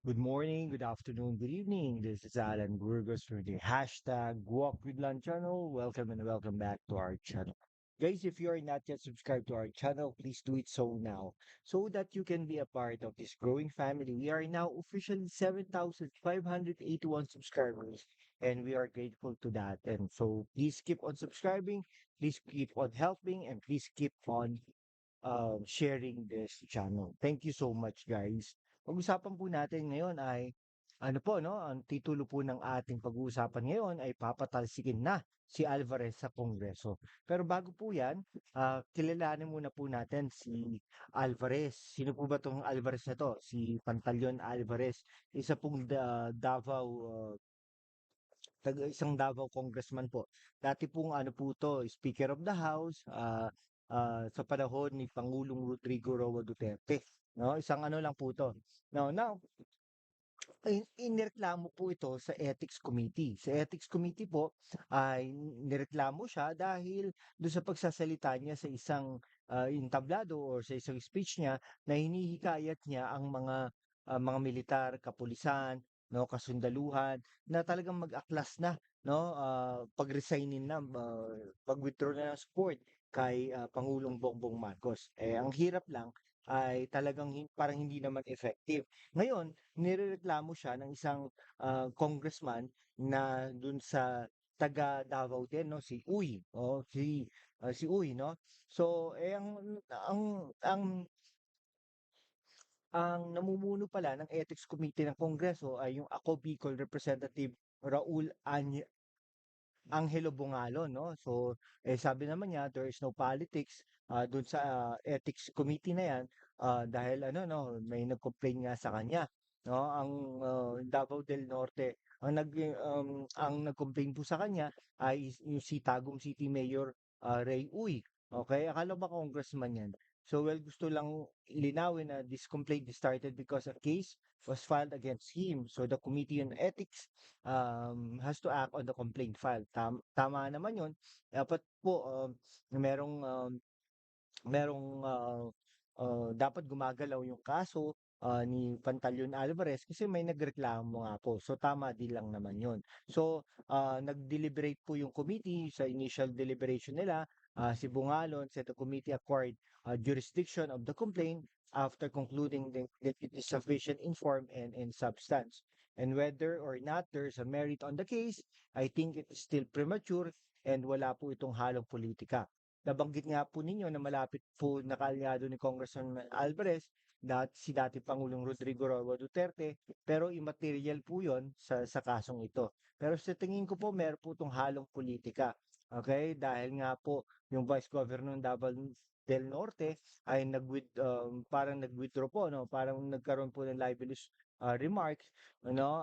Good morning, good afternoon, good evening. This is Alan Burgos for the hashtag Walk with Lan channel. Welcome and welcome back to our channel. Guys, if you are not yet subscribed to our channel, please do it so now so that you can be a part of this growing family. We are now officially 7,581 subscribers and we are grateful to that. And so please keep on subscribing, please keep on helping, and please keep on sharing this channel. Thank you so much, guys. Pag-usapan po natin ngayon ay ano po, no? Ang titulo po ng ating pag-uusapan ngayon ay papatalsikin na si Alvarez sa Kongreso. Pero bago po yan, kilalanin muna po natin si Alvarez. Sino po ba tong Alvarez na to? Si Pantaleon Alvarez. Isa pong Davao isang Davao congressman po. Dati pong ano po to, Speaker of the House, sa panahon ni Pangulong Rodrigo Roa Duterte. No, isang ano lang po to. Now, inireklamo po ito sa Ethics Committee. Sa Ethics Committee po ay nireklamo siya dahil doon sa pagsasalita niya sa isang entablado or sa isang speech niya na hinihikayat niya ang mga militar, kapulisan, no, kasundaluhan na talagang mag-aklas na, no, pag-resignin na, pag-withdraw na ng support kay Pangulong Bongbong Marcos. Ang hirap lang ay talagang parang hindi naman effective. Ngayon, nirereklamo siya ng isang congressman na dun sa taga Davao din, no, si Uy, si Uy, no. So ang ang namumuno pala ng Ethics Committee ng Kongreso ay yung ako Bicol Representative Raul Angelo Bungalo, no? So, sabi naman niya, there is no politics doon sa ethics committee na yan dahil ano, no, may nag-complain nga sa kanya, no? Ang Davao del Norte, ang nag-complain po sa kanya ay yung si Tagum City Mayor Ray Uy. Okay, akala ba congressman yan? So, well, gusto lang linawin na this complaint started because a case was filed against him. So, the Committee on Ethics has to act on the complaint file. Tama naman yun. Dapat po merong dapat gumagalaw yung kaso ni Pantaleon Alvarez kasi may nagreklamo nga po. So tama din lang naman yun. So nag-deliberate po yung committee sa initial deliberation nila. Si Bungalon said the committee acquired jurisdiction of the complaint after concluding that it is sufficient in form and in substance. And whether or not there's a merit on the case, I think it is still premature and wala po itong halong politika. Nabanggit nga po ninyo na malapit po na kaalyado ni Congressman Alvarez si dati Pangulong Rodrigo Roa Duterte, pero immaterial po yon sa kasong ito. Pero sa tingin ko po, meron po itong halong politika. Okay? Dahil nga po, yung Vice Governor ng Davao del Norte ay parang nag-withdraw po, no? Parang nagkaroon po ng libelous remarks, ano,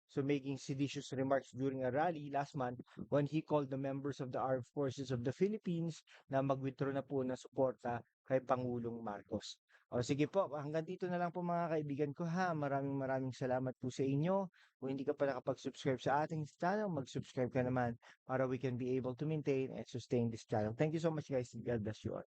so making seditious remarks during a rally last month when he called the members of the Armed Forces of the Philippines na mag-withdraw na po ng suporta kay Pangulong Marcos. O sige po, hanggang dito na lang po mga kaibigan ko ha. Maraming maraming salamat po sa inyo. Kung hindi ka pa nakapag-subscribe sa ating channel, mag-subscribe ka naman para we can be able to maintain and sustain this channel. Thank you so much guys. God bless you all.